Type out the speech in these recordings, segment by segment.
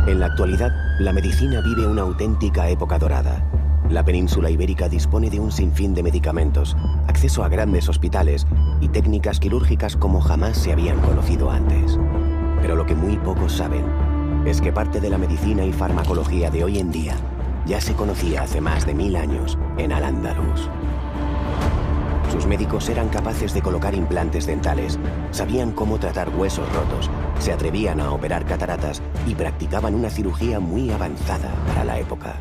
En la actualidad, la medicina vive una auténtica época dorada. La península ibérica dispone de un sinfín de medicamentos, acceso a grandes hospitales y técnicas quirúrgicas como jamás se habían conocido antes. Pero lo que muy pocos saben es que parte de la medicina y farmacología de hoy en día ya se conocía hace más de 1000 años en Al-Ándalus. Sus médicos eran capaces de colocar implantes dentales, sabían cómo tratar huesos rotos, se atrevían a operar cataratas y practicaban una cirugía muy avanzada para la época.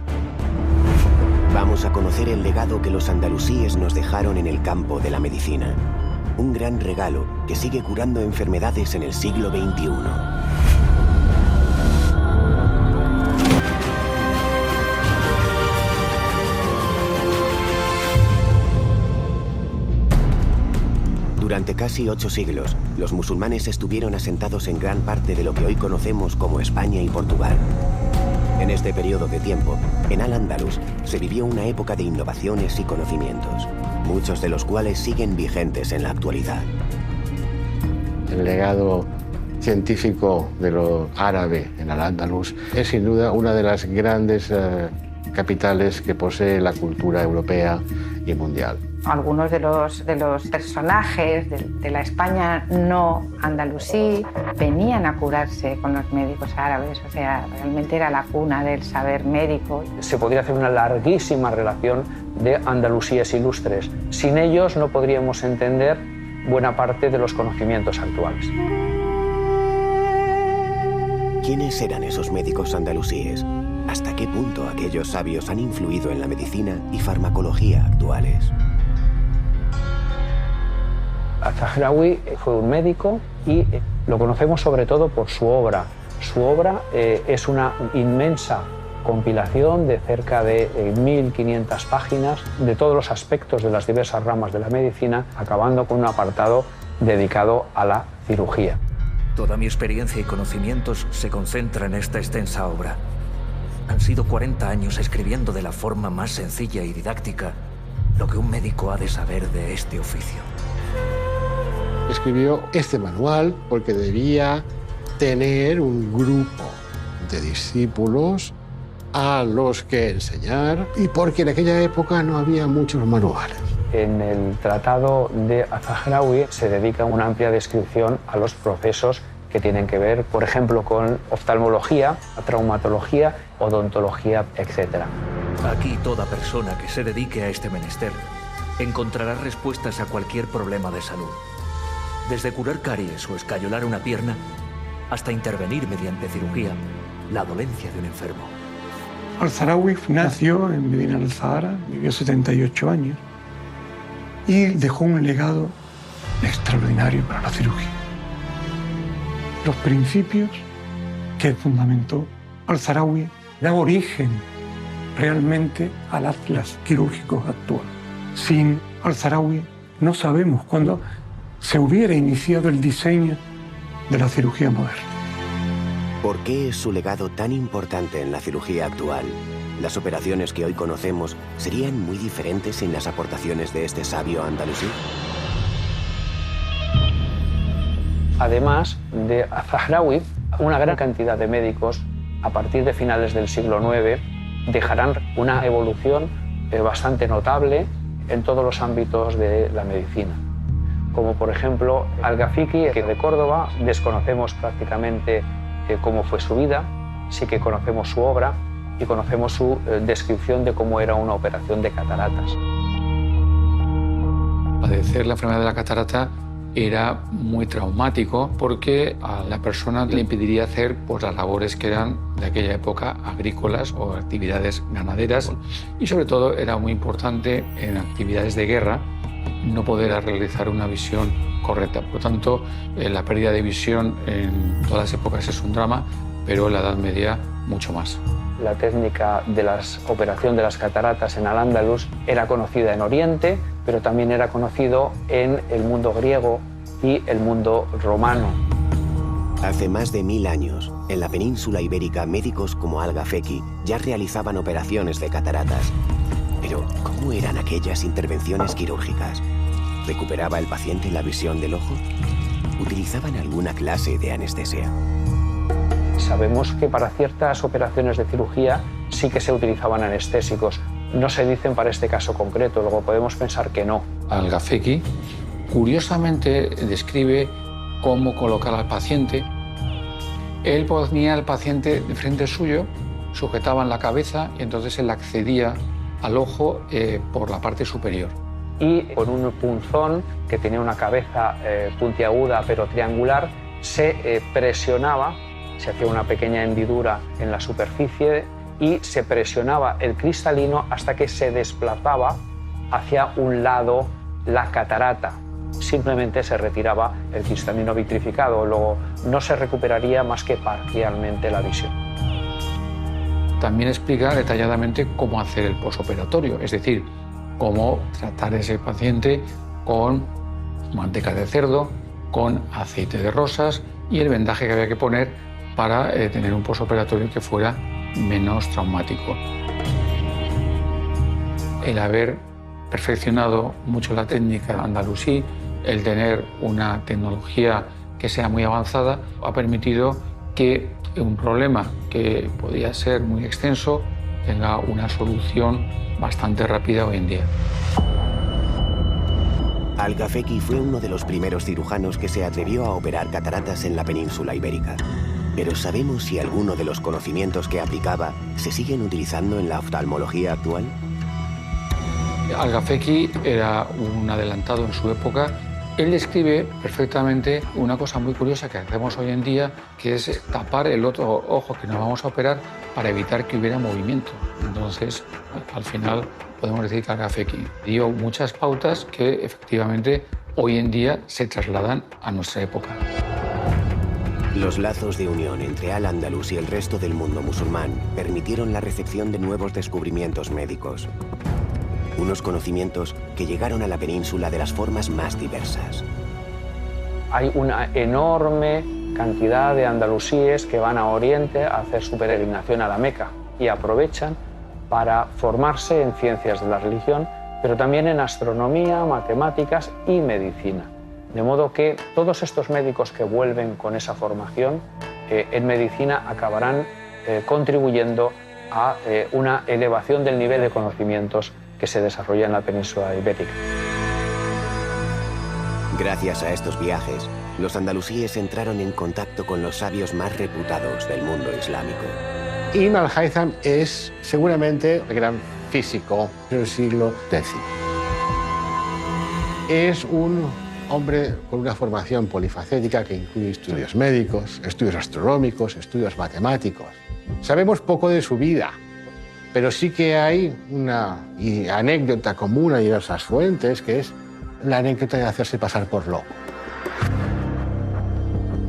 Vamos a conocer el legado que los andalusíes nos dejaron en el campo de la medicina. Un gran regalo que sigue curando enfermedades en el siglo XXI. Durante casi 8 siglos, los musulmanes estuvieron asentados en gran parte de lo que hoy conocemos como España y Portugal. En este periodo de tiempo, en Al-Ándalus se vivió una época de innovaciones y conocimientos, muchos de los cuales siguen vigentes en la actualidad. El legado científico de lo árabe en Al-Ándalus es sin duda una de las grandes capitales que posee la cultura europea y mundial. Algunos de los personajes de la España no andalusí venían a curarse con los médicos árabes, o sea, realmente era la cuna del saber médico. Se podría hacer una larguísima relación de andalusíes ilustres. Sin ellos no podríamos entender buena parte de los conocimientos actuales. ¿Quiénes eran esos médicos andalusíes? ¿Hasta qué punto aquellos sabios han influido en la medicina y farmacología actuales? Al-Zahrawi fue un médico y lo conocemos sobre todo por su obra. Su obra es una inmensa compilación de cerca de 1500 páginas de todos los aspectos de las diversas ramas de la medicina, acabando con un apartado dedicado a la cirugía. Toda mi experiencia y conocimientos se concentran en esta extensa obra. Han sido 40 años escribiendo de la forma más sencilla y didáctica lo que un médico ha de saber de este oficio. Escribió este manual porque debía tener un grupo de discípulos a los que enseñar y porque en aquella época no había muchos manuales. En el tratado de Al-Zahrawi se dedica una amplia descripción a los procesos que tienen que ver, por ejemplo, con oftalmología, traumatología, odontología, etc. Aquí toda persona que se dedique a este menester encontrará respuestas a cualquier problema de salud. Desde curar caries o escayolar una pierna, hasta intervenir mediante cirugía la dolencia de un enfermo. Al-Zahrawi nació en Medina del Zahara, vivió 78 años y dejó un legado extraordinario para la cirugía. Los principios que fundamentó Al-Zahrawi dan origen realmente al atlas quirúrgico actual. Sin Al-Zahrawi no sabemos cuándo se hubiera iniciado el diseño de la cirugía moderna. ¿Por qué es su legado tan importante en la cirugía actual? ¿Las operaciones que hoy conocemos serían muy diferentes sin las aportaciones de este sabio andalusí? Además de Al-Zahrawi, una gran cantidad de médicos, a partir de finales del siglo IX, dejarán una evolución bastante notable en todos los ámbitos de la medicina. Como por ejemplo Al-Ghafiqi, que de Córdoba desconocemos prácticamente cómo fue su vida, sí que conocemos su obra y conocemos su descripción de cómo era una operación de cataratas. Padecer la enfermedad de la catarata era muy traumático porque a la persona le impediría hacer las labores que eran de aquella época agrícolas o actividades ganaderas y sobre todo era muy importante en actividades de guerra no poder realizar una visión correcta. Por lo tanto, la pérdida de visión en todas las épocas es un drama, pero en la Edad Media mucho más. La técnica de la operación de las cataratas en Al-Ándalus era conocida en Oriente, pero también era conocido en el mundo griego y el mundo romano. Hace más de 1000 años, en la península ibérica, médicos como Al-Ghafiqi ya realizaban operaciones de cataratas. Pero, ¿cómo eran aquellas intervenciones quirúrgicas? ¿Recuperaba el paciente la visión del ojo? ¿Utilizaban alguna clase de anestesia? Se Sabemos que para ciertas operaciones de cirugía sí que se utilizaban anestésicos. No se dicen para este caso concreto, luego podemos pensar que no. Al-Gafeki curiosamente describe cómo colocar al paciente. Él ponía al paciente de frente suyo, sujetaban la cabeza y entonces él accedía al ojo por la parte superior. Y con un punzón que tenía una cabeza puntiaguda pero triangular, se presionaba, se hacía una pequeña hendidura en la superficie y se presionaba el cristalino hasta que se desplazaba hacia un lado la catarata. Simplemente se retiraba el cristalino vitrificado, luego no se recuperaría más que parcialmente la visión. También explica detalladamente cómo hacer el posoperatorio, es decir, cómo tratar a ese paciente con manteca de cerdo, con aceite de rosas y el vendaje que había que poner para tener un posoperatorio que fuera menos traumático. El haber perfeccionado mucho la técnica andalusí, el tener una tecnología que sea muy avanzada, ha permitido que un problema que podía ser muy extenso tenga una solución bastante rápida hoy en día. Al-Gafeki fue uno de los primeros cirujanos que se atrevió a operar cataratas en la península ibérica. Pero ¿sabemos si alguno de los conocimientos que aplicaba se siguen utilizando en la oftalmología actual? Al-Gafeki era un adelantado en su época. Él describe perfectamente una cosa muy curiosa que hacemos hoy en día, que es tapar el otro ojo que nos vamos a operar para evitar que hubiera movimiento. Entonces, al final, podemos decir que Al-Gafeki dio muchas pautas que efectivamente hoy en día se trasladan a nuestra época. Los lazos de unión entre Al-Ándalus y el resto del mundo musulmán permitieron la recepción de nuevos descubrimientos médicos. Unos conocimientos que llegaron a la península de las formas más diversas. Hay una enorme cantidad de andalusíes que van a Oriente a hacer su peregrinación a la Meca y aprovechan para formarse en ciencias de la religión, pero también en astronomía, matemáticas y medicina. De modo que todos estos médicos que vuelven con esa formación en medicina acabarán contribuyendo a una elevación del nivel de conocimientos que se desarrolla en la península ibérica. Gracias a estos viajes, los andalusíes entraron en contacto con los sabios más reputados del mundo islámico. Ibn al-Haytham es seguramente el gran físico del siglo X. Es un hombre con una formación polifacética que incluye estudios médicos, estudios astronómicos, estudios matemáticos. Sabemos poco de su vida, pero sí que hay una anécdota común a diversas fuentes, que es la anécdota de hacerse pasar por loco.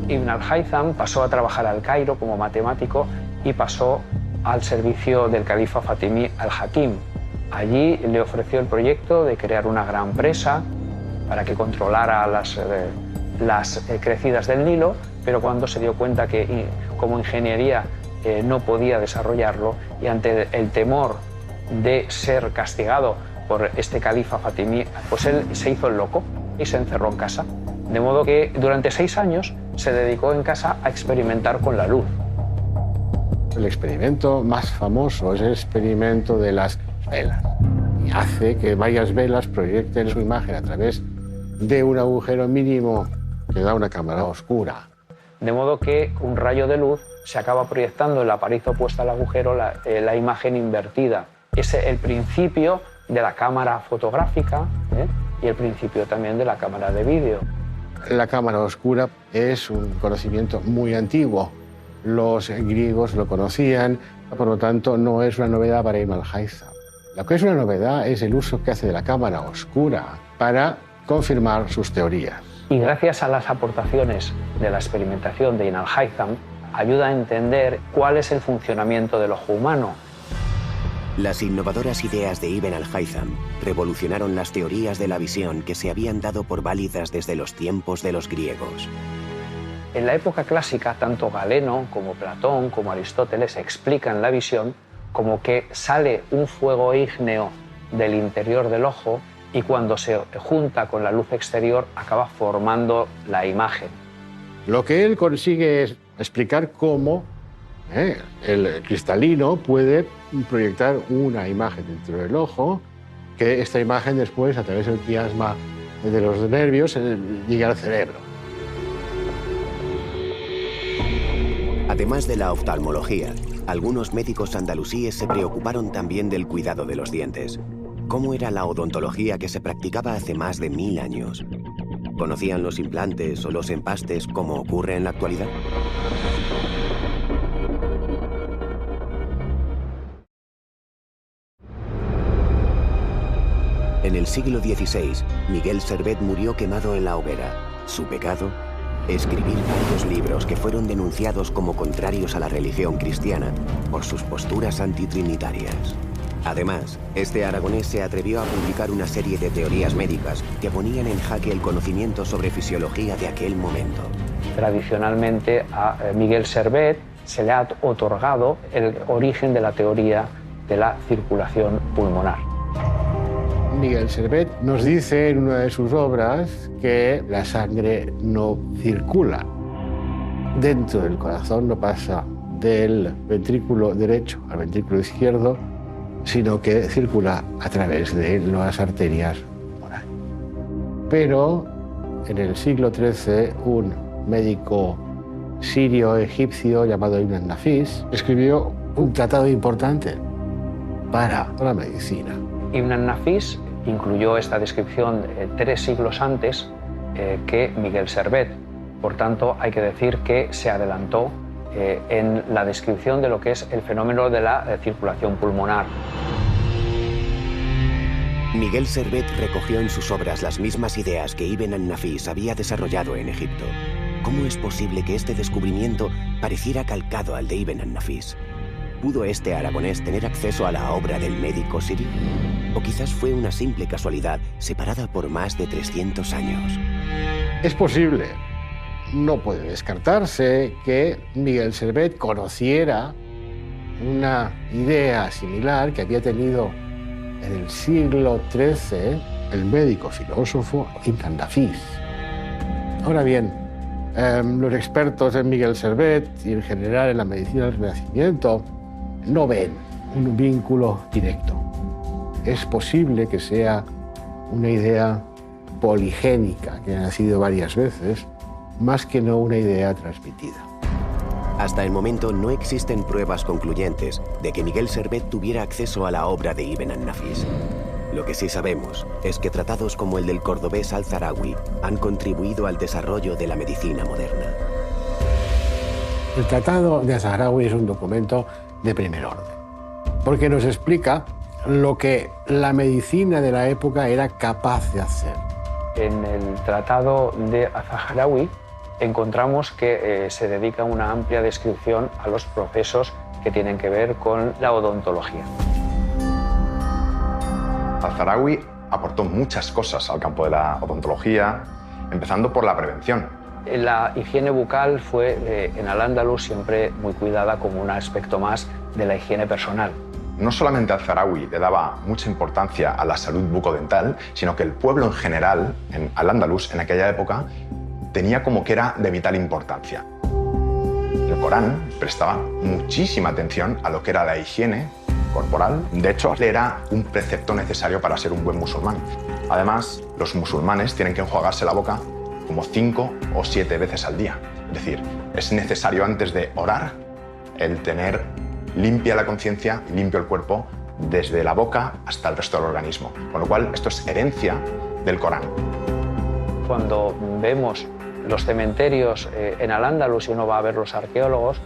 Ibn al-Haytham pasó a trabajar al Cairo como matemático y pasó al servicio del califa fatimí al-Hakim. Allí le ofreció el proyecto de crear una gran presa para que controlara las crecidas del Nilo, pero cuando se dio cuenta que como ingeniería no podía desarrollarlo y ante el temor de ser castigado por este califa fatimí, pues él se hizo el loco y se encerró en casa. De modo que durante 6 años se dedicó en casa a experimentar con la luz. El experimento más famoso es el experimento de las velas. Y hace que varias velas proyecten su imagen a través de un agujero mínimo que da una cámara oscura. De modo que un rayo de luz se acaba proyectando en la pared opuesta al agujero la imagen invertida. Es el principio de la cámara fotográfica y el principio también de la cámara de vídeo. La cámara oscura es un conocimiento muy antiguo. Los griegos lo conocían, por lo tanto no es una novedad para Ibn al-Haytham. Lo que es una novedad es el uso que hace de la cámara oscura para confirmar sus teorías. Y gracias a las aportaciones de la experimentación de Ibn al-Haytham, ayuda a entender cuál es el funcionamiento del ojo humano. Las innovadoras ideas de Ibn al-Haytham revolucionaron las teorías de la visión que se habían dado por válidas desde los tiempos de los griegos. En la época clásica, tanto Galeno como Platón como Aristóteles explican la visión como que sale un fuego ígneo del interior del ojo y cuando se junta con la luz exterior acaba formando la imagen. Lo que él consigue es explicar cómo El cristalino puede proyectar una imagen dentro del ojo, que esta imagen después, a través del quiasma de los nervios, llega al cerebro. Además de la oftalmología, algunos médicos andalusíes se preocuparon también del cuidado de los dientes. ¿Cómo era la odontología que se practicaba hace más de 1000 años? ¿Conocían los implantes o los empastes como ocurre en la actualidad? En el siglo XVI, Miguel Servet murió quemado en la hoguera. Su pecado: escribir varios libros que fueron denunciados como contrarios a la religión cristiana por sus posturas antitrinitarias. Además, este aragonés se atrevió a publicar una serie de teorías médicas que ponían en jaque el conocimiento sobre fisiología de aquel momento. Tradicionalmente a Miguel Servet se le ha otorgado el origen de la teoría de la circulación pulmonar. Miguel Servet nos dice en una de sus obras que la sangre no circula dentro del corazón, no pasa del ventrículo derecho al ventrículo izquierdo, sino que circula a través de las arterias pulmonares. Pero en el siglo XIII, un médico sirio-egipcio llamado Ibn an-Nafis escribió un tratado importante para la medicina. Ibn an-Nafis incluyó esta descripción 3 siglos antes que Miguel Servet. Por tanto, hay que decir que se adelantó en la descripción de lo que es el fenómeno de la circulación pulmonar. Miguel Servet recogió en sus obras las mismas ideas que Ibn an-Nafis había desarrollado en Egipto. ¿Cómo es posible que este descubrimiento pareciera calcado al de Ibn an-Nafis? ¿Pudo este aragonés tener acceso a la obra del médico sirio? ¿O quizás fue una simple casualidad separada por más de 300 años? Es posible. No puede descartarse que Miguel Servet conociera una idea similar que había tenido en el siglo XIII el médico filósofo Ibn an-Nafis. Ahora bien, los expertos en Miguel Servet y en general en la medicina del Renacimiento no ven un vínculo directo. Es posible que sea una idea poligénica, que ha nacido varias veces, más que no una idea transmitida. Hasta el momento no existen pruebas concluyentes de que Miguel Servet tuviera acceso a la obra de Ibn an-Nafis. Lo que sí sabemos es que tratados como el del cordobés al-Zahrawi han contribuido al desarrollo de la medicina moderna. El Tratado de al-Zahrawi es un documento de primer orden, porque nos explica lo que la medicina de la época era capaz de hacer. En el Tratado de al-Zahrawi encontramos que se dedica una amplia descripción a los procesos que tienen que ver con la odontología. Al-Zahrawi aportó muchas cosas al campo de la odontología, empezando por la prevención. La higiene bucal fue en Al-Ándalus siempre muy cuidada como un aspecto más de la higiene personal. No solamente Al-Zahrawi le daba mucha importancia a la salud bucodental, sino que el pueblo en general, en Al-Ándalus, en aquella época, tenía como que era de vital importancia. El Corán prestaba muchísima atención a lo que era la higiene corporal. De hecho, era un precepto necesario para ser un buen musulmán. Además, los musulmanes tienen que enjuagarse la boca como 5 o 7 veces al día. Es decir, es necesario antes de orar el tener limpia la conciencia, limpio el cuerpo, desde la boca hasta el resto del organismo. Con lo cual, esto es herencia del Corán. Cuando vemos los cementerios en Al-Ándalus y uno va a ver los arqueólogos,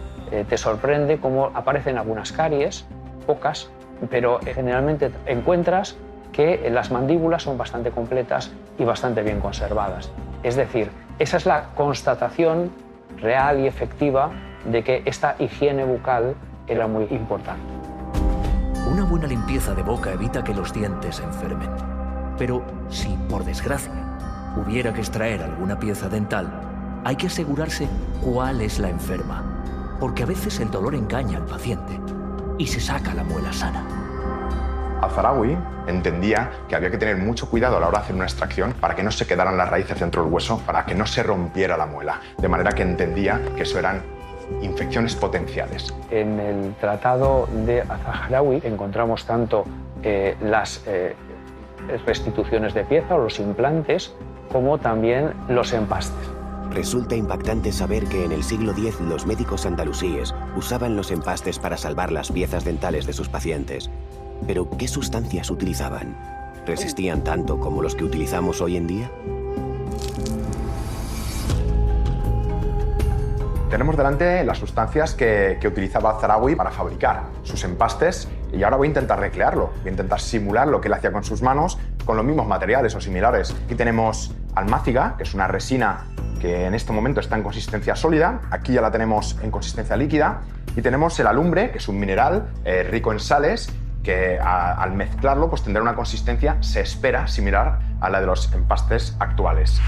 te sorprende cómo aparecen algunas caries, pocas, pero generalmente encuentras que las mandíbulas son bastante completas y bastante bien conservadas. Es decir, esa es la constatación real y efectiva de que esta higiene bucal era muy importante. Una buena limpieza de boca evita que los dientes se enfermen. Pero si, por desgracia, hubiera que extraer alguna pieza dental, hay que asegurarse cuál es la enferma, porque a veces el dolor engaña al paciente y se saca la muela sana. Al-Zahrawi entendía que había que tener mucho cuidado a la hora de hacer una extracción para que no se quedaran las raíces dentro del hueso, para que no se rompiera la muela. De manera que entendía que eso eran infecciones potenciales. En el tratado de Az-Zahawi encontramos tanto las restituciones de pieza o los implantes, como también los empastes. Resulta impactante saber que en el siglo X los médicos andalusíes usaban los empastes para salvar las piezas dentales de sus pacientes. Pero, ¿qué sustancias utilizaban? ¿Resistían tanto como los que utilizamos hoy en día? Tenemos delante las sustancias que utilizaba Az-Zahawi para fabricar sus empastes y ahora voy a intentar recrearlo, voy a intentar simular lo que él hacía con sus manos con los mismos materiales o similares. Aquí tenemos almáciga, que es una resina que en este momento está en consistencia sólida, aquí ya la tenemos en consistencia líquida, y tenemos el alumbre, que es un mineral rico en sales, que al mezclarlo pues tendrá una consistencia, se espera, similar a la de los empastes actuales.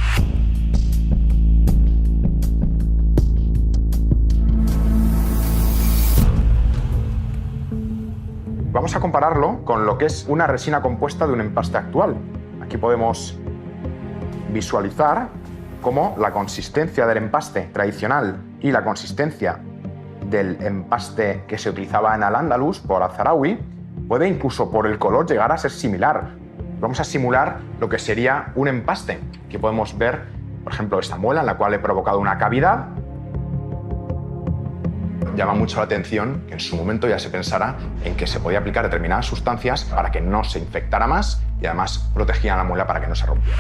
Vamos a compararlo con lo que es una resina compuesta de un empaste actual. Aquí podemos visualizar cómo la consistencia del empaste tradicional y la consistencia del empaste que se utilizaba en Al-Ándalus por Az-Zahawi puede incluso por el color llegar a ser similar. Vamos a simular lo que sería un empaste. Aquí podemos ver, por ejemplo, esta muela en la cual he provocado una cavidad. Llama mucho la atención que en su momento ya se pensara en que se podía aplicar determinadas sustancias para que no se infectara más y además protegían la muela para que no se rompiera.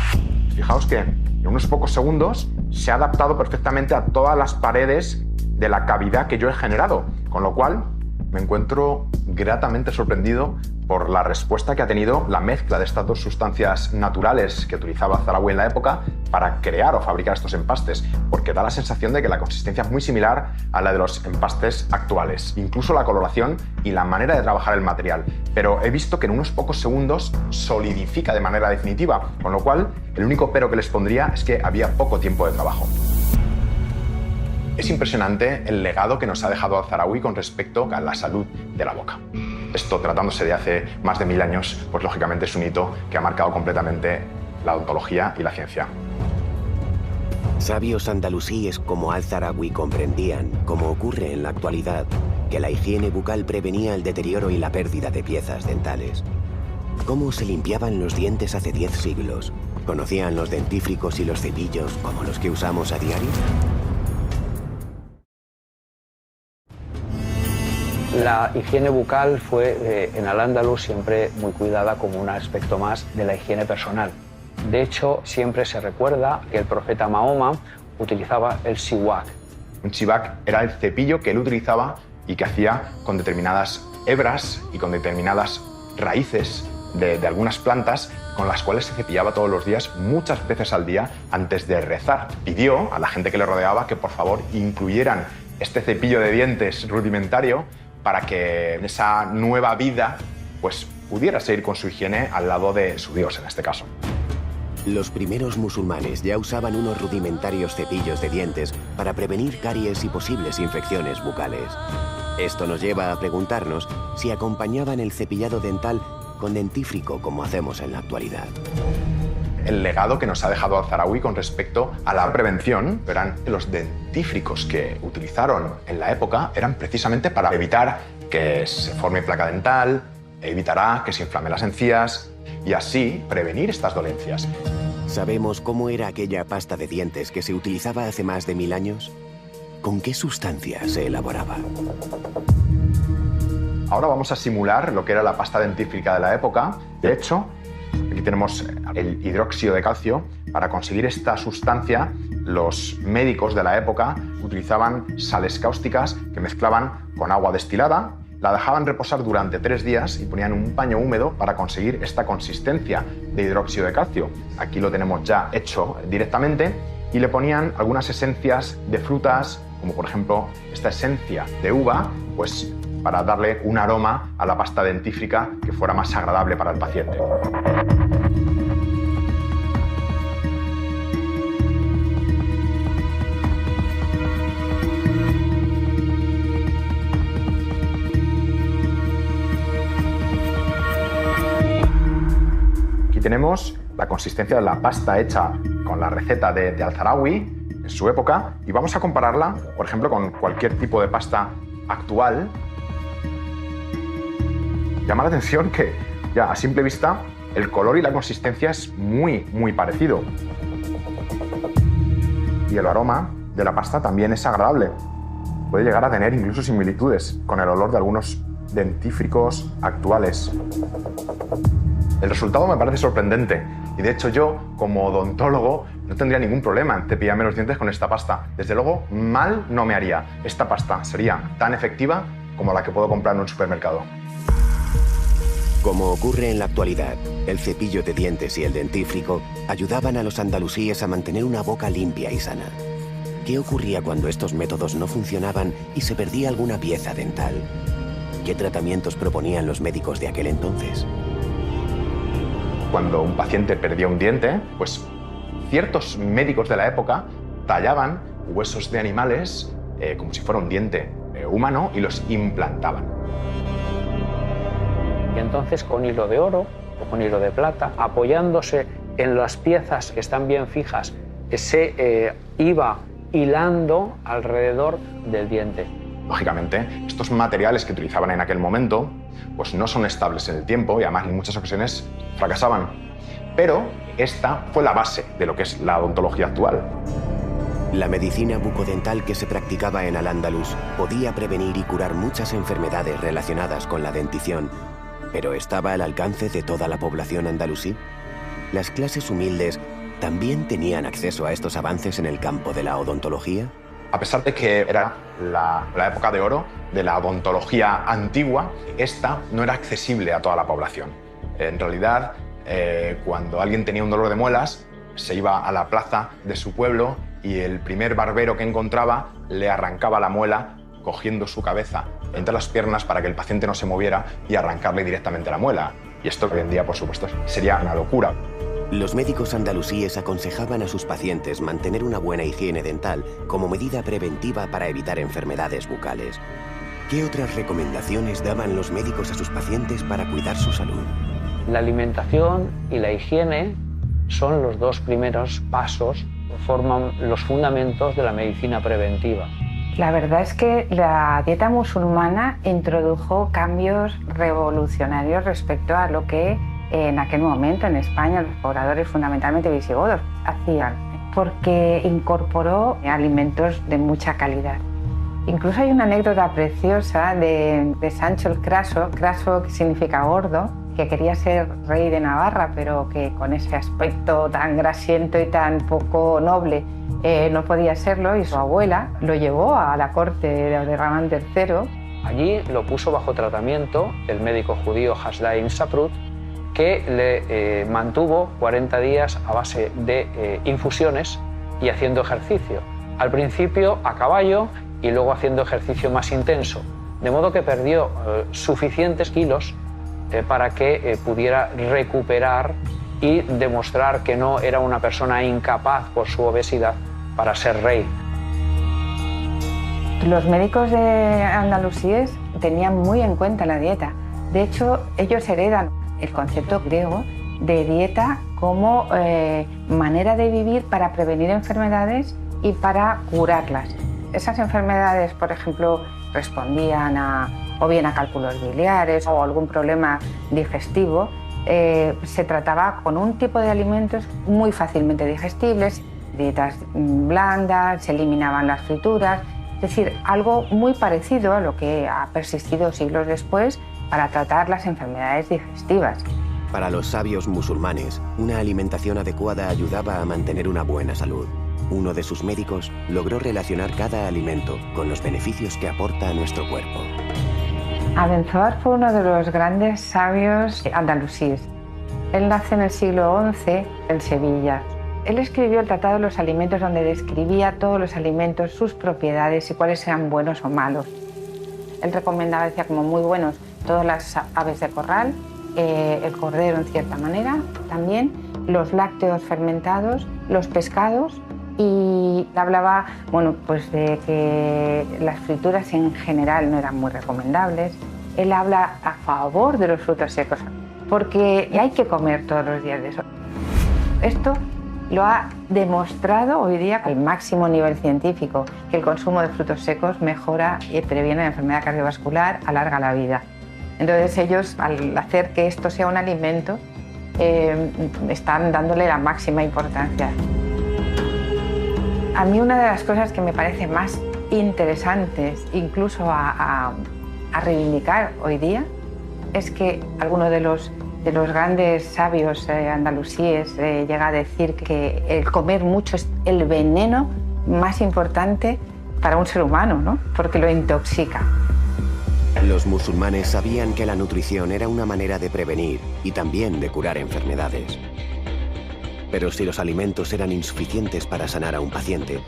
Fijaos que en unos pocos segundos se ha adaptado perfectamente a todas las paredes de la cavidad que yo he generado, con lo cual me encuentro gratamente sorprendido por la respuesta que ha tenido la mezcla de estas dos sustancias naturales que utilizaba Az-Zahawi en la época para crear o fabricar estos empastes, porque da la sensación de que la consistencia es muy similar a la de los empastes actuales, incluso la coloración y la manera de trabajar el material, pero he visto que en unos pocos segundos solidifica de manera definitiva, con lo cual el único pero que les pondría es que había poco tiempo de trabajo. Es impresionante el legado que nos ha dejado Az-Zahawi con respecto a la salud de la boca. Esto, tratándose de hace más de 1000 años, pues lógicamente es un hito que ha marcado completamente la odontología y la ciencia. Sabios andalusíes como Al-Zahawi comprendían, como ocurre en la actualidad, que la higiene bucal prevenía el deterioro y la pérdida de piezas dentales. ¿Cómo se limpiaban los dientes hace 10 siglos? ¿Conocían los dentífricos y los cepillos como los que usamos a diario? La higiene bucal fue en Al-Ándalus siempre muy cuidada como un aspecto más de la higiene personal. De hecho, siempre se recuerda que el profeta Mahoma utilizaba el siwak. Un siwak era el cepillo que él utilizaba y que hacía con determinadas hebras y con determinadas raíces de algunas plantas con las cuales se cepillaba todos los días, muchas veces al día, antes de rezar. Pidió a la gente que le rodeaba que por favor incluyeran este cepillo de dientes rudimentario para que en esa nueva vida pues, pudiera seguir con su higiene al lado de su Dios, en este caso. Los primeros musulmanes ya usaban unos rudimentarios cepillos de dientes para prevenir caries y posibles infecciones bucales. Esto nos lleva a preguntarnos si acompañaban el cepillado dental con dentífrico como hacemos en la actualidad. El legado que nos ha dejado Az-Zahawi con respecto a la prevención, verán, los dentífricos que utilizaron en la época eran precisamente para evitar que se forme placa dental, evitará que se inflamen las encías y así prevenir estas dolencias. ¿Sabemos cómo era aquella pasta de dientes que se utilizaba hace más de 1000 años? ¿Con qué sustancia se elaboraba? Ahora vamos a simular lo que era la pasta dentífrica de la época. De hecho, aquí tenemos el hidróxido de calcio. Para conseguir esta sustancia, los médicos de la época utilizaban sales cáusticas que mezclaban con agua destilada, la dejaban reposar durante 3 días y ponían un paño húmedo para conseguir esta consistencia de hidróxido de calcio. Aquí lo tenemos ya hecho directamente y le ponían algunas esencias de frutas, como por ejemplo esta esencia de uva, pues para darle un aroma a la pasta dentífrica que fuera más agradable para el paciente. Aquí tenemos la consistencia de la pasta hecha con la receta de Al-Zahawi en su época y vamos a compararla, por ejemplo, con cualquier tipo de pasta actual. Llama la atención que ya a simple vista el color y la consistencia es muy parecido. Y el aroma de la pasta también es agradable. Puede llegar a tener incluso similitudes con el olor de algunos dentífricos actuales. El resultado me parece sorprendente y de hecho yo, como odontólogo, no tendría ningún problema en cepillarme los dientes con esta pasta. Desde luego, mal no me haría. Esta pasta sería tan efectiva como la que puedo comprar en un supermercado. Como ocurre en la actualidad, el cepillo de dientes y el dentífrico ayudaban a los andalusíes a mantener una boca limpia y sana. ¿Qué ocurría cuando estos métodos no funcionaban y se perdía alguna pieza dental? ¿Qué tratamientos proponían los médicos de aquel entonces? Cuando un paciente perdía un diente, pues ciertos médicos de la época tallaban huesos de animales como si fuera un diente humano y los implantaban. Y entonces con hilo de oro o con hilo de plata, apoyándose en las piezas que están bien fijas, se iba hilando alrededor del diente. Lógicamente, estos materiales que utilizaban en aquel momento pues no son estables en el tiempo y además en muchas ocasiones fracasaban. Pero esta fue la base de lo que es la odontología actual. La medicina bucodental que se practicaba en Al-Ándalus podía prevenir y curar muchas enfermedades relacionadas con la dentición, pero ¿estaba al alcance de toda la población andalusí? ¿Las clases humildes también tenían acceso a estos avances en el campo de la odontología? A pesar de que era la época de oro de la odontología antigua, esta no era accesible a toda la población. En realidad, cuando alguien tenía un dolor de muelas, se iba a la plaza de su pueblo y el primer barbero que encontraba le arrancaba la muela cogiendo su cabeza entre las piernas para que el paciente no se moviera y arrancarle directamente la muela. Y esto hoy en día, por supuesto, sería una locura. Los médicos andalusíes aconsejaban a sus pacientes mantener una buena higiene dental como medida preventiva para evitar enfermedades bucales. ¿Qué otras recomendaciones daban los médicos a sus pacientes para cuidar su salud? La alimentación y la higiene son los dos primeros pasos, forman los fundamentos de la medicina preventiva. La verdad es que la dieta musulmana introdujo cambios revolucionarios respecto a lo que en aquel momento en España los pobladores, fundamentalmente visigodos, hacían, porque incorporó alimentos de mucha calidad. Incluso hay una anécdota preciosa de Sancho el Craso, Craso que significa gordo, que quería ser rey de Navarra, pero que con ese aspecto tan grasiento y tan poco noble no podía serlo, y su abuela lo llevó a la corte de Ramán III. Allí lo puso bajo tratamiento el médico judío Hasdain Saprut, que le mantuvo 40 días a base de infusiones y haciendo ejercicio. Al principio a caballo y luego haciendo ejercicio más intenso, de modo que perdió suficientes kilos para que pudiera recuperar y demostrar que no era una persona incapaz por su obesidad para ser rey. Los médicos de andalusíes tenían muy en cuenta la dieta. De hecho, ellos heredan el concepto griego de dieta como manera de vivir para prevenir enfermedades y para curarlas. Esas enfermedades, por ejemplo, respondían o bien a cálculos biliares o algún problema digestivo. Se trataba con un tipo de alimentos muy fácilmente digestibles, dietas blandas, se eliminaban las frituras, es decir, algo muy parecido a lo que ha persistido siglos después para tratar las enfermedades digestivas. Para los sabios musulmanes, una alimentación adecuada ayudaba a mantener una buena salud. Uno de sus médicos logró relacionar cada alimento con los beneficios que aporta a nuestro cuerpo. Abenzoar fue uno de los grandes sabios andalusíes. Él nace en el siglo XI en Sevilla. Él escribió el Tratado de los Alimentos, donde describía todos los alimentos, sus propiedades y cuáles eran buenos o malos. Él recomendaba, decía, como muy buenos todas las aves de corral, el cordero en cierta manera, también los lácteos fermentados, los pescados, y hablaba, bueno, pues de que las frituras en general no eran muy recomendables. Él habla a favor de los frutos secos, porque hay que comer todos los días de eso. Esto lo ha demostrado hoy día al máximo nivel científico, que el consumo de frutos secos mejora y previene la enfermedad cardiovascular, alarga la vida. Entonces ellos, al hacer que esto sea un alimento, están dándole la máxima importancia. A mí una de las cosas que me parece más interesantes, incluso a reivindicar hoy día, es que alguno de los grandes sabios andalusíes llega a decir que el comer mucho es el veneno más importante para un ser humano, ¿no? Porque lo intoxica. Los musulmanes sabían que la nutrición era una manera de prevenir y también de curar enfermedades. Pero si los alimentos eran insuficientes para sanar a un paciente,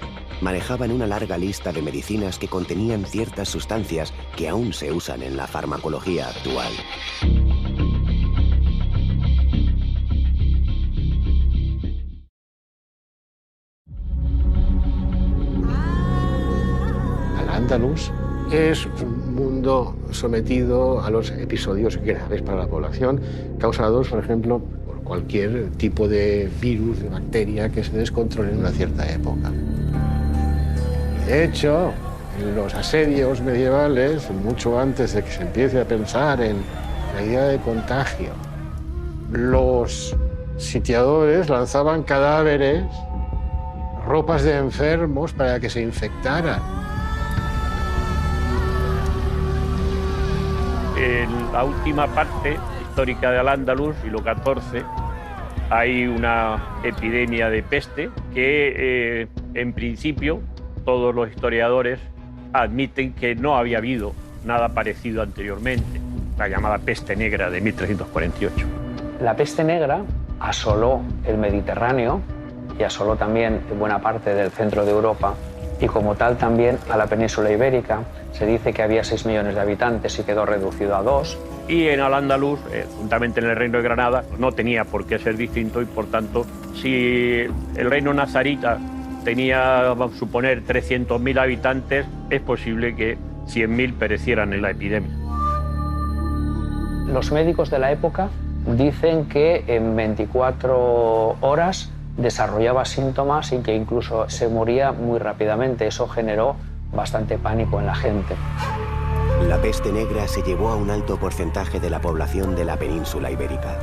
manejaban una larga lista de medicinas que contenían ciertas sustancias que aún se usan en la farmacología actual. Al-Ándalus es un mundo sometido a los episodios graves para la población, causados, por ejemplo, por cualquier tipo de virus, de bacteria que se descontrole en una cierta época. De hecho, en los asedios medievales, mucho antes de que se empiece a pensar en la idea de contagio, los sitiadores lanzaban cadáveres, ropas de enfermos para que se infectaran. En la última parte histórica de Al-Ándalus, siglo XIV, hay una epidemia de peste que, en principio, todos los historiadores admiten que no había habido nada parecido anteriormente, la llamada peste negra de 1348. La peste negra asoló el Mediterráneo y asoló también buena parte del centro de Europa, y como tal también a la península ibérica. Se dice que había 6 millones de habitantes y quedó reducido a 2. Y en Al-Ándalus, juntamente en el reino de Granada, no tenía por qué ser distinto, y por tanto, si el reino nazarita tenía, vamos a suponer, 300.000 habitantes, es posible que 100.000 perecieran en la epidemia. Los médicos de la época dicen que en 24 horas desarrollaba síntomas y que incluso se moría muy rápidamente. Eso generó bastante pánico en la gente. La peste negra se llevó a un alto porcentaje de la población de la península ibérica.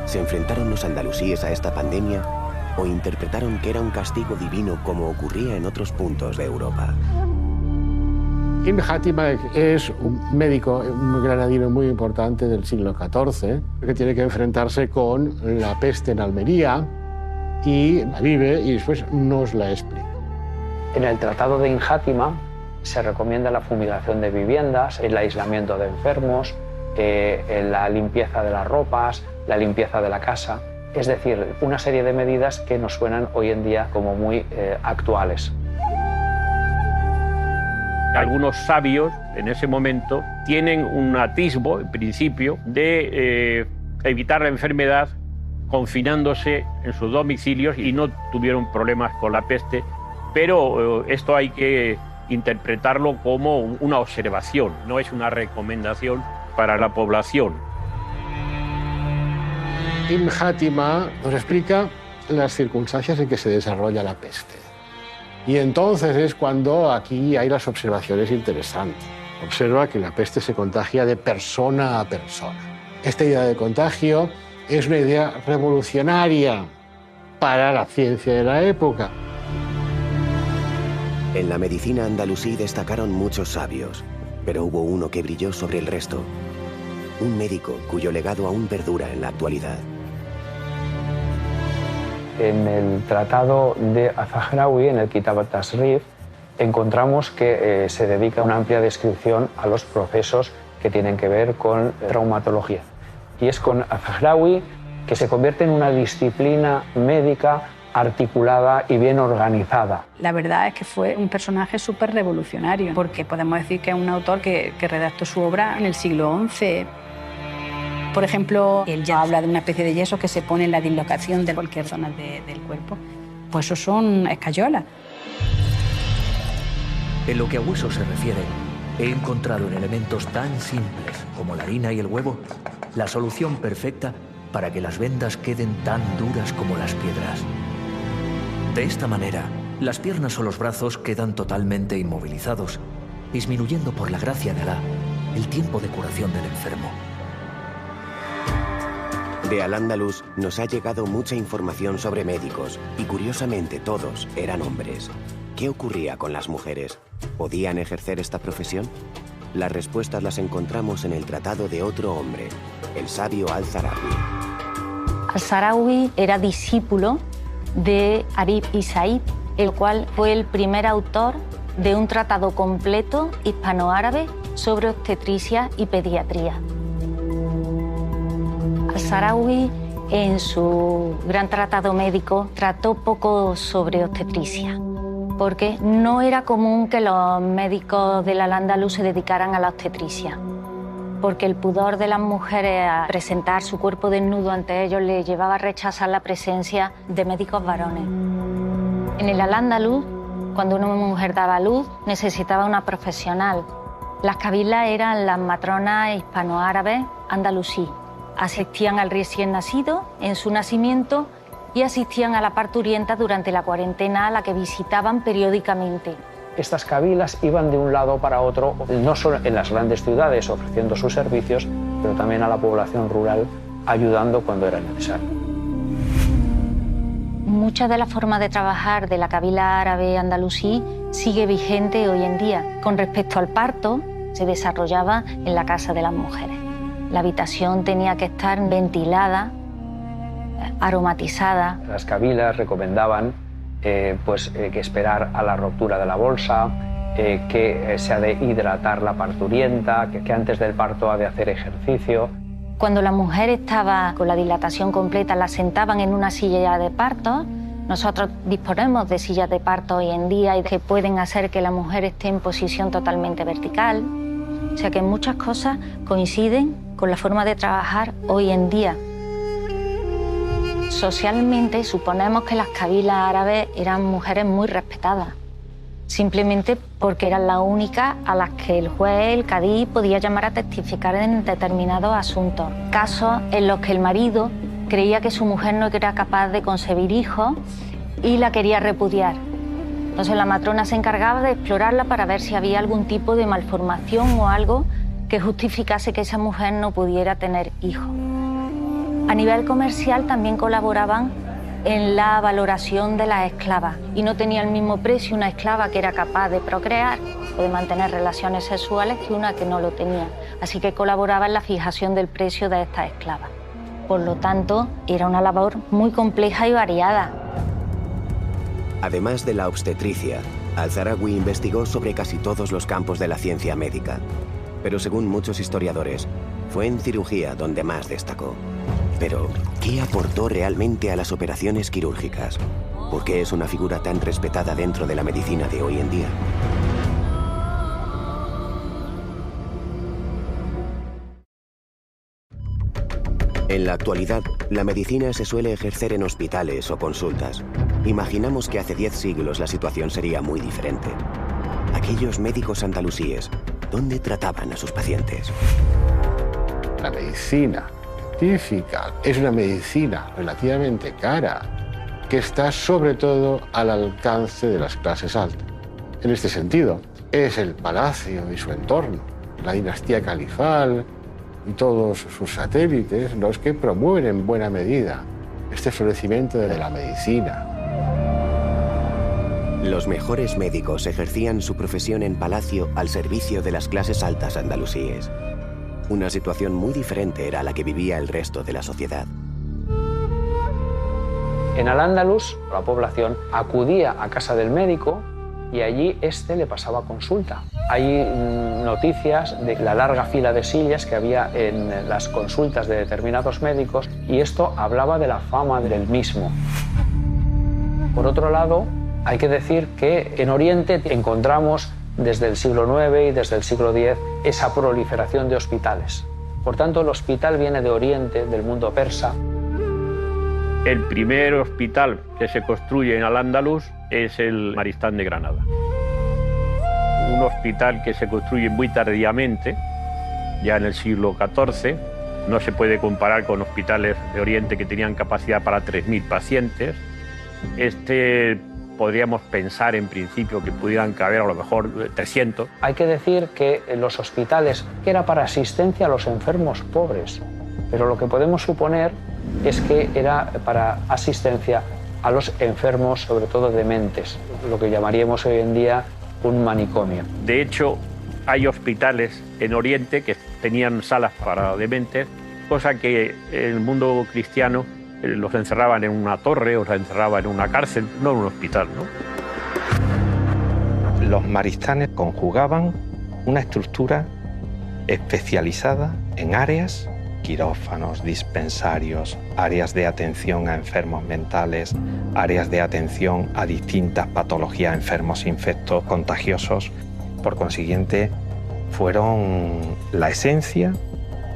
¿Se enfrentaron los andalusíes a esta pandemia o interpretaron que era un castigo divino como ocurría en otros puntos de Europa? Ibn Hátima es un médico, un granadino muy importante del siglo XIV, que tiene que enfrentarse con la peste en Almería, y la vive y después nos la explica. En el Tratado de Ibn Hátima se recomienda la fumigación de viviendas, el aislamiento de enfermos, la limpieza de las ropas, la limpieza de la casa. Es decir, una serie de medidas que nos suenan hoy en día como muy actuales. Algunos sabios en ese momento tienen un atisbo, en principio, de evitar la enfermedad confinándose en sus domicilios, y no tuvieron problemas con la peste, pero esto hay que interpretarlo como una observación, no es una recomendación para la población. Ibn Hátima nos explica las circunstancias en que se desarrolla la peste. Y entonces es cuando aquí hay las observaciones interesantes. Observa que la peste se contagia de persona a persona. Esta idea de contagio es una idea revolucionaria para la ciencia de la época. En la medicina andalusí destacaron muchos sabios, pero hubo uno que brilló sobre el resto. Un médico cuyo legado aún perdura en la actualidad. En el tratado de Az-Zahrawi, en el Kitab al-Tasrif, encontramos que se dedica una amplia descripción a los procesos que tienen que ver con traumatología. Y es con Az-Zahrawi que se convierte en una disciplina médica articulada y bien organizada. La verdad es que fue un personaje súper revolucionario, porque podemos decir que es un autor que redactó su obra en el siglo XI. Por ejemplo, él ya habla de una especie de yeso que se pone en la dislocación de cualquier zona del cuerpo. Pues eso son escayolas. En lo que a huesos se refiere, he encontrado en elementos tan simples como la harina y el huevo la solución perfecta para que las vendas queden tan duras como las piedras. De esta manera, las piernas o los brazos quedan totalmente inmovilizados, disminuyendo por la gracia de Alá el tiempo de curación del enfermo. De Al-Ándalus nos ha llegado mucha información sobre médicos y curiosamente todos eran hombres. ¿Qué ocurría con las mujeres? ¿Podían ejercer esta profesión? Las respuestas las encontramos en el tratado de otro hombre, el sabio Al-Zahrawi. Al-Zahrawi era discípulo de Arif y Said, el cual fue el primer autor de un tratado completo hispanoárabe sobre obstetricia y pediatría. Al-Zahrawi, en su gran tratado médico, trató poco sobre obstetricia, porque no era común que los médicos del Al-Ándalus se dedicaran a la obstetricia, porque el pudor de las mujeres a presentar su cuerpo desnudo ante ellos les llevaba a rechazar la presencia de médicos varones. En el Al-Ándalus, cuando una mujer daba a luz, necesitaba una profesional. Las cabilas eran las matronas hispanoárabes andalusí. Asistían al recién nacido en su nacimiento y asistían a la parturienta durante la cuarentena, a la que visitaban periódicamente. Estas cabilas iban de un lado para otro, no solo en las grandes ciudades ofreciendo sus servicios, pero también a la población rural, ayudando cuando era necesario. Mucha de la forma de trabajar de la cabila árabe andalusí sigue vigente hoy en día. Con respecto al parto, se desarrollaba en la casa de las mujeres. La habitación tenía que estar ventilada, aromatizada. Las cabilas recomendaban que esperar a la ruptura de la bolsa, que se ha de hidratar la parturienta, que antes del parto ha de hacer ejercicio. Cuando la mujer estaba con la dilatación completa, la sentaban en una silla de parto. Nosotros disponemos de sillas de parto hoy en día y que pueden hacer que la mujer esté en posición totalmente vertical. O sea que muchas cosas coinciden con la forma de trabajar hoy en día. Socialmente suponemos que las cabilas árabes eran mujeres muy respetadas, simplemente porque eran las únicas a las que el juez, el cadí, podía llamar a testificar en determinados asuntos. Casos en los que el marido creía que su mujer no era capaz de concebir hijos y la quería repudiar. Entonces la matrona se encargaba de explorarla para ver si había algún tipo de malformación o algo que justificase que esa mujer no pudiera tener hijos. A nivel comercial también colaboraban en la valoración de las esclavas y no tenía el mismo precio una esclava que era capaz de procrear o de mantener relaciones sexuales que una que no lo tenía. Así que colaboraba en la fijación del precio de estas esclavas. Por lo tanto, era una labor muy compleja y variada. Además de la obstetricia, Al-Zahrawi investigó sobre casi todos los campos de la ciencia médica. Pero según muchos historiadores, fue en cirugía donde más destacó. Pero, ¿qué aportó realmente a las operaciones quirúrgicas? ¿Por qué es una figura tan respetada dentro de la medicina de hoy en día? En la actualidad, la medicina se suele ejercer en hospitales o consultas. Imaginamos que hace 10 siglos la situación sería muy diferente. Aquellos médicos andalusíes, ¿dónde trataban a sus pacientes? La medicina científica es una medicina relativamente cara, que está sobre todo al alcance de las clases altas. En este sentido, es el palacio y su entorno, la dinastía califal y todos sus satélites los que promueven en buena medida este florecimiento de la medicina. Los mejores médicos ejercían su profesión en palacio al servicio de las clases altas andalusíes. Una situación muy diferente era la que vivía el resto de la sociedad. En Al-Ándalus, la población acudía a casa del médico y allí éste le pasaba consulta. Hay noticias de la larga fila de sillas que había en las consultas de determinados médicos y esto hablaba de la fama del mismo. Por otro lado, hay que decir que en Oriente encontramos desde el siglo IX y desde el siglo X esa proliferación de hospitales. Por tanto, el hospital viene de Oriente, del mundo persa. El primer hospital que se construye en Al-Ándalus es el Maristán de Granada. Un hospital que se construye muy tardíamente, ya en el siglo XIV. No se puede comparar con hospitales de Oriente que tenían capacidad para 3.000 pacientes. Este podríamos pensar en principio que pudieran caber a lo mejor 300. Hay que decir que los hospitales que era para asistencia a los enfermos pobres, pero lo que podemos suponer es que era para asistencia a los enfermos, sobre todo dementes, lo que llamaríamos hoy en día un manicomio. De hecho, hay hospitales en Oriente que tenían salas para dementes, cosa que en el mundo cristiano los encerraban en una torre o los encerraban en una cárcel, no en un hospital, ¿no? Los maristanes conjugaban una estructura especializada en áreas, quirófanos, dispensarios, áreas de atención a enfermos mentales, áreas de atención a distintas patologías, enfermos infectos contagiosos. Por consiguiente, fueron la esencia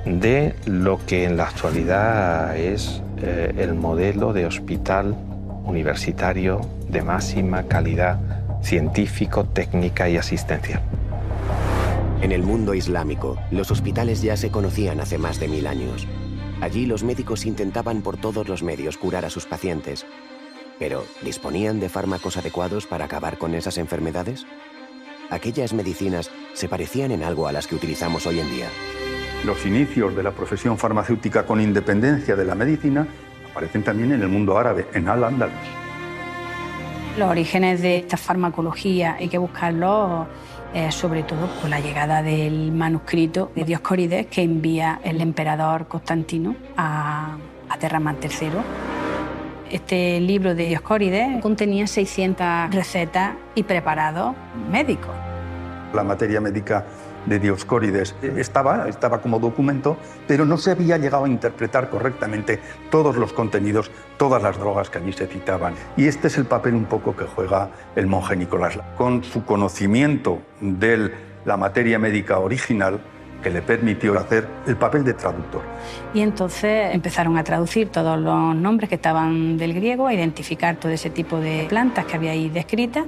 de lo que en la actualidad es el modelo de hospital universitario de máxima calidad científico, técnica y asistencial. En el mundo islámico, los hospitales ya se conocían hace más de 1000 años. Allí los médicos intentaban por todos los medios curar a sus pacientes. Pero, ¿disponían de fármacos adecuados para acabar con esas enfermedades? Aquellas medicinas se parecían en algo a las que utilizamos hoy en día. Los inicios de la profesión farmacéutica con independencia de la medicina aparecen también en el mundo árabe, en Al-Ándalus. Los orígenes de esta farmacología hay que buscarlos sobre todo con la llegada del manuscrito de Dioscórides que envía el emperador Constantino a Terramán III. Este libro de Dioscórides contenía 600 recetas y preparados médicos. La materia médica de Dioscórides estaba como documento, pero no se había llegado a interpretar correctamente todos los contenidos, todas las drogas que allí se citaban. Y este es el papel un poco que juega el monje Nicolás, con su conocimiento de la materia médica original que le permitió hacer el papel de traductor. Y entonces empezaron a traducir todos los nombres que estaban del griego, a identificar todo ese tipo de plantas que había ahí descritas.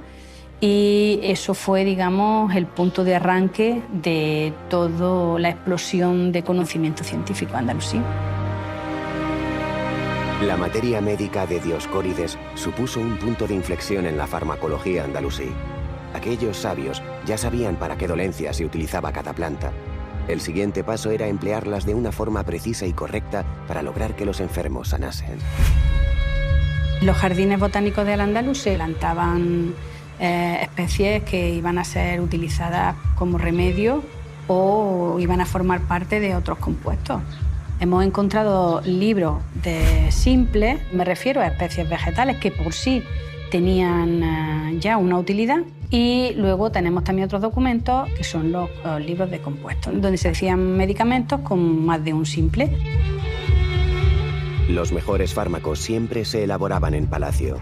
Y eso fue, digamos, el punto de arranque de toda la explosión de conocimiento científico andalusí. La materia médica de Dioscórides supuso un punto de inflexión en la farmacología andalusí. Aquellos sabios ya sabían para qué dolencia se utilizaba cada planta. El siguiente paso era emplearlas de una forma precisa y correcta para lograr que los enfermos sanasen. Los jardines botánicos de Al-Ándalus se plantaban especies que iban a ser utilizadas como remedio o iban a formar parte de otros compuestos. Hemos encontrado libros de simples, me refiero a especies vegetales que por sí tenían ya una utilidad, y luego tenemos también otros documentos que son los libros de compuestos, donde se decían medicamentos con más de un simple. Los mejores fármacos siempre se elaboraban en palacio.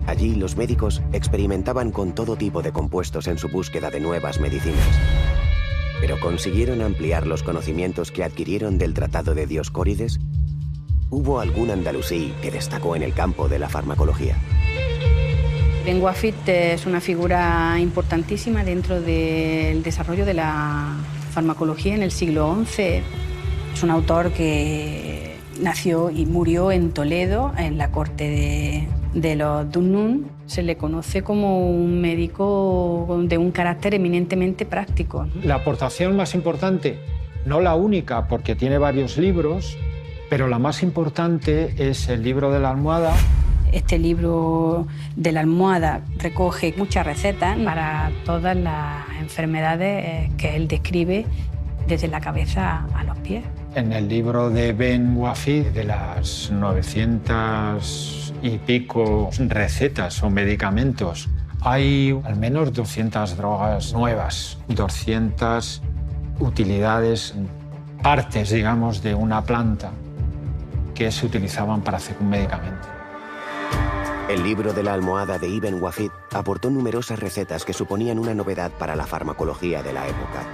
Allí los médicos experimentaban con todo tipo de compuestos en su búsqueda de nuevas medicinas. ¿Pero consiguieron ampliar los conocimientos que adquirieron del tratado de Dioscórides? ¿Hubo algún andalusí que destacó en el campo de la farmacología? Ibn Wafid es una figura importantísima dentro del desarrollo de la farmacología en el siglo XI. Es un autor que nació y murió en Toledo, en la corte de los Dunnún. Se le conoce como un médico de un carácter eminentemente práctico. La aportación más importante, no la única, porque tiene varios libros, pero la más importante es el libro de la almohada. Este libro de la almohada recoge muchas recetas para todas las enfermedades que él describe desde la cabeza a los pies. En el libro de Ibn Wafid, de las 900 y pico recetas o medicamentos, hay al menos 200 drogas nuevas, 200 utilidades, partes, digamos, de una planta que se utilizaban para hacer un medicamento. El libro de la almohada de Ibn Wafid aportó numerosas recetas que suponían una novedad para la farmacología de la época.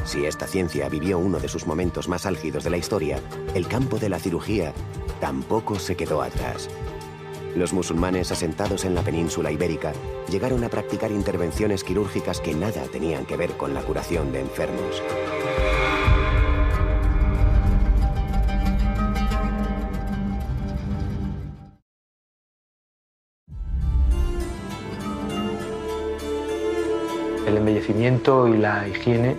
Si esta ciencia vivió uno de sus momentos más álgidos de la historia, el campo de la cirugía tampoco se quedó atrás. Los musulmanes asentados en la península ibérica llegaron a practicar intervenciones quirúrgicas que nada tenían que ver con la curación de enfermos. embellecimiento y la higiene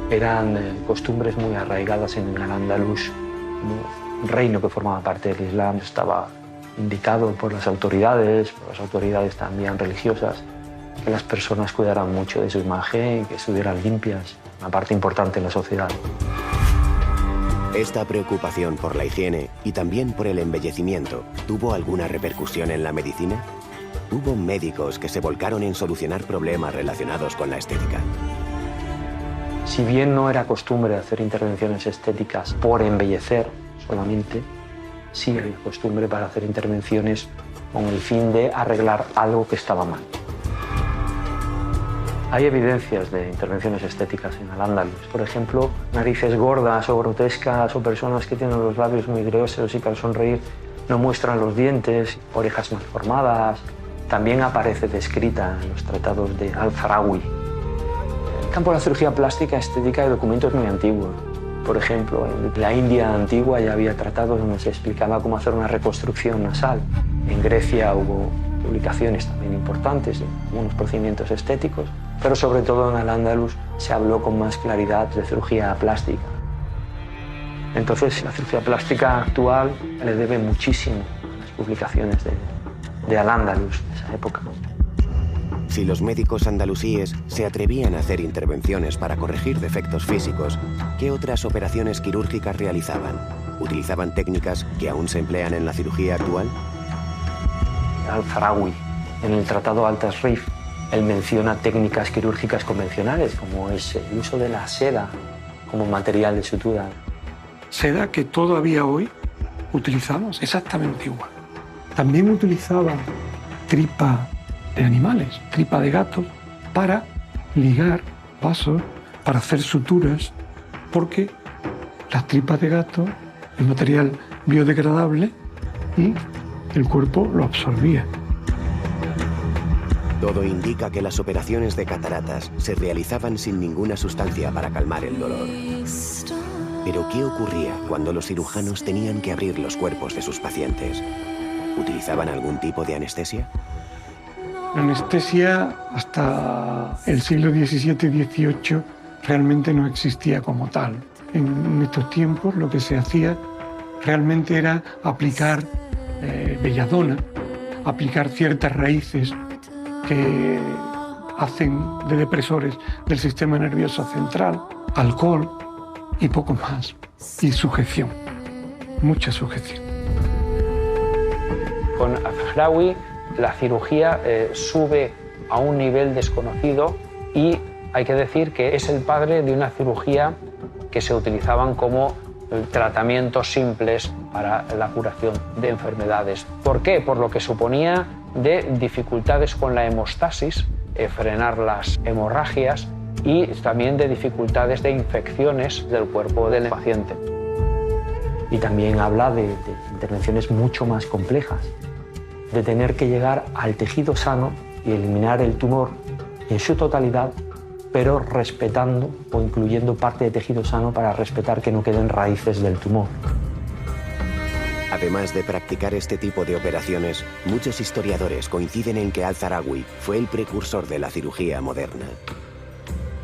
eran costumbres muy arraigadas en Al-Ándalus. Un reino que formaba parte del Islam estaba indicado por las autoridades también religiosas, que las personas cuidaran mucho de su imagen y que estuvieran limpias, una parte importante en la sociedad. Esta preocupación por la higiene y también por el embellecimiento, ¿tuvo alguna repercusión en la medicina? Hubo médicos que se volcaron en solucionar problemas relacionados con la estética. Si bien no era costumbre hacer intervenciones estéticas por embellecer solamente, sí había costumbre para hacer intervenciones con el fin de arreglar algo que estaba mal. Hay evidencias de intervenciones estéticas en Al-Ándalus. Por ejemplo, narices gordas o grotescas o personas que tienen los labios muy gruesos y que al sonreír no muestran los dientes, orejas mal formadas. También aparece descrita en los tratados de Al-Farawi. En el campo de la cirugía plástica estética hay documentos muy antiguos. Por ejemplo, en la India antigua ya había tratados donde se explicaba cómo hacer una reconstrucción nasal. En Grecia hubo publicaciones también importantes de algunos procedimientos estéticos, pero sobre todo en Al-Ándalus se habló con más claridad de cirugía plástica. Entonces, la cirugía plástica actual le debe muchísimo a las publicaciones de Al-Ándalus de esa época. Si los médicos andalusíes se atrevían a hacer intervenciones para corregir defectos físicos, ¿qué otras operaciones quirúrgicas realizaban? ¿Utilizaban técnicas que aún se emplean en la cirugía actual? Al-Farawi, en el Tratado Al-Tasrif, él menciona técnicas quirúrgicas convencionales, como es el uso de la seda como material de sutura. Seda que todavía hoy utilizamos exactamente igual. También utilizaban tripa de animales, tripa de gato, para ligar vasos, para hacer suturas, porque las tripas de gato es material biodegradable y el cuerpo lo absorbía. Todo indica que las operaciones de cataratas se realizaban sin ninguna sustancia para calmar el dolor. Pero ¿qué ocurría cuando los cirujanos tenían que abrir los cuerpos de sus pacientes? ¿Utilizaban algún tipo de anestesia? La anestesia hasta el siglo XVII y XVIII realmente no existía como tal. En estos tiempos lo que se hacía realmente era aplicar belladona, aplicar ciertas raíces que hacen de depresores del sistema nervioso central, alcohol y poco más. Y sujeción, mucha sujeción. Con Al-Farawi la cirugía sube a un nivel desconocido y hay que decir que es el padre de una cirugía que se utilizaban como tratamientos simples para la curación de enfermedades. ¿Por qué? Por lo que suponía de dificultades con la hemostasis, frenar las hemorragias y también de dificultades de infecciones del cuerpo del paciente. Y también habla de intervenciones mucho más complejas, de tener que llegar al tejido sano y eliminar el tumor en su totalidad, pero respetando o incluyendo parte de tejido sano para respetar que no queden raíces del tumor. Además de practicar este tipo de operaciones, muchos historiadores coinciden en que Al-Farawi fue el precursor de la cirugía moderna.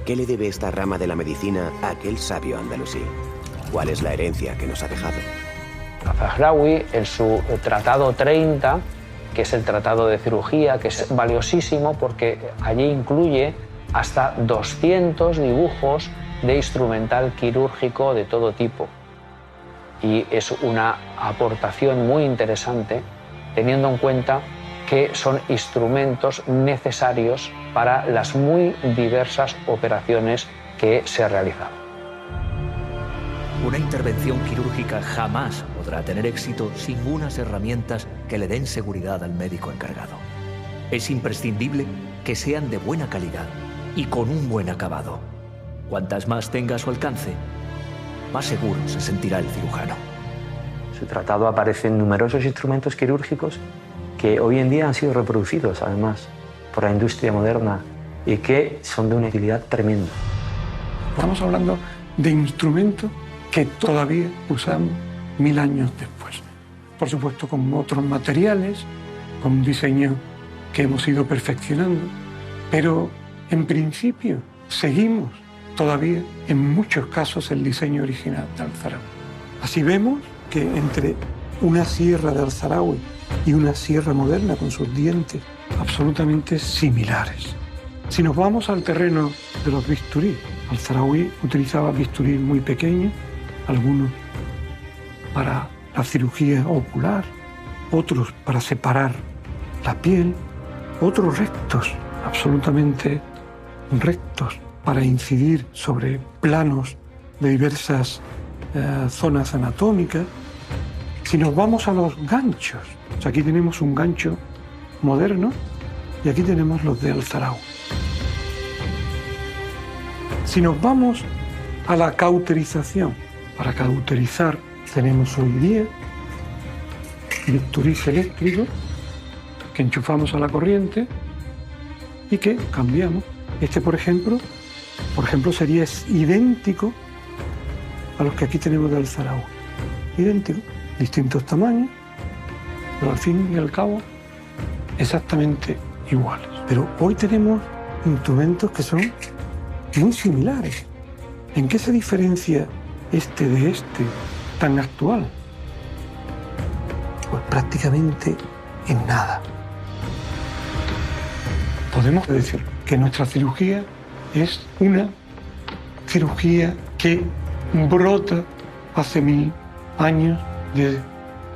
¿Qué le debe esta rama de la medicina a aquel sabio andalusí? ¿Cuál es la herencia que nos ha dejado? Al-Farawi, en su Tratado 30, que es el tratado de cirugía, que es valiosísimo porque allí incluye hasta 200 dibujos de instrumental quirúrgico de todo tipo. Y es una aportación muy interesante, teniendo en cuenta que son instrumentos necesarios para las muy diversas operaciones que se realizan. Una intervención quirúrgica jamás podrá tener éxito sin unas herramientas que le den seguridad al médico encargado. Es imprescindible que sean de buena calidad y con un buen acabado. Cuantas más tenga a su alcance, más seguro se sentirá el cirujano. En su tratado aparecen numerosos instrumentos quirúrgicos que hoy en día han sido reproducidos, además, por la industria moderna y que son de una utilidad tremenda. Estamos hablando de instrumentos que todavía usamos 1000 años después. Por supuesto, con otros materiales, con un diseño que hemos ido perfeccionando, pero En principio, seguimos todavía en muchos casos el diseño original de Al-Zarawi. Así vemos que entre una sierra de Al-Zarawi y una sierra moderna con sus dientes absolutamente similares. Si nos vamos al terreno de los bisturís, Al-Zarawi utilizaba bisturís muy pequeños, algunos para la cirugía ocular, otros para separar la piel, otros rectos, absolutamente rectos, para incidir sobre planos de diversas zonas anatómicas. Si nos vamos a los ganchos, aquí tenemos un gancho moderno y aquí tenemos los de Al-Zarawi. Si nos vamos a la cauterización, para cauterizar tenemos hoy día bisturís eléctricos que enchufamos a la corriente y que cambiamos. Este, por ejemplo, sería idéntico a los que aquí tenemos de Al-Zarawi. Idéntico, distintos tamaños, pero al fin y al cabo exactamente iguales. Pero hoy tenemos instrumentos que son muy similares. ¿En qué se diferencia este de este tan actual? Pues prácticamente en nada. Podemos decir que nuestra cirugía es una cirugía que brota hace 1000 años de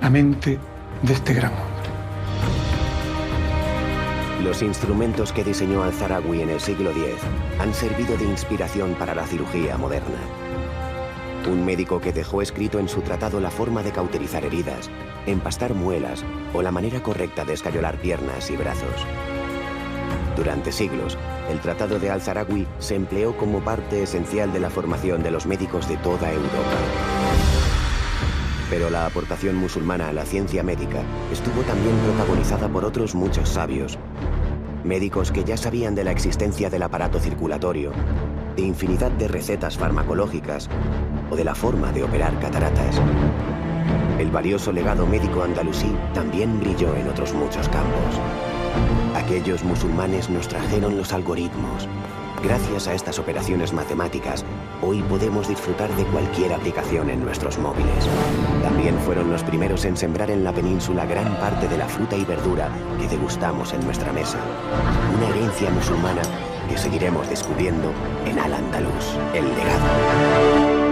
la mente de este gran hombre. Los instrumentos que diseñó Al-Zarawi en el siglo X han servido de inspiración para la cirugía moderna. Un médico que dejó escrito en su tratado la forma de cauterizar heridas, empastar muelas o la manera correcta de escayolar piernas y brazos. Durante siglos, el tratado de Al-Zarawi se empleó como parte esencial de la formación de los médicos de toda Europa. Pero la aportación musulmana a la ciencia médica estuvo también protagonizada por otros muchos sabios, médicos que ya sabían de la existencia del aparato circulatorio, de infinidad de recetas farmacológicas o de la forma de operar cataratas. El valioso legado médico andalusí también brilló en otros muchos campos. Aquellos musulmanes nos trajeron los algoritmos. Gracias a estas operaciones matemáticas, hoy podemos disfrutar de cualquier aplicación en nuestros móviles. También fueron los primeros en sembrar en la península gran parte de la fruta y verdura que degustamos en nuestra mesa. Una herencia musulmana que seguiremos descubriendo en Al-Andalus, el legado.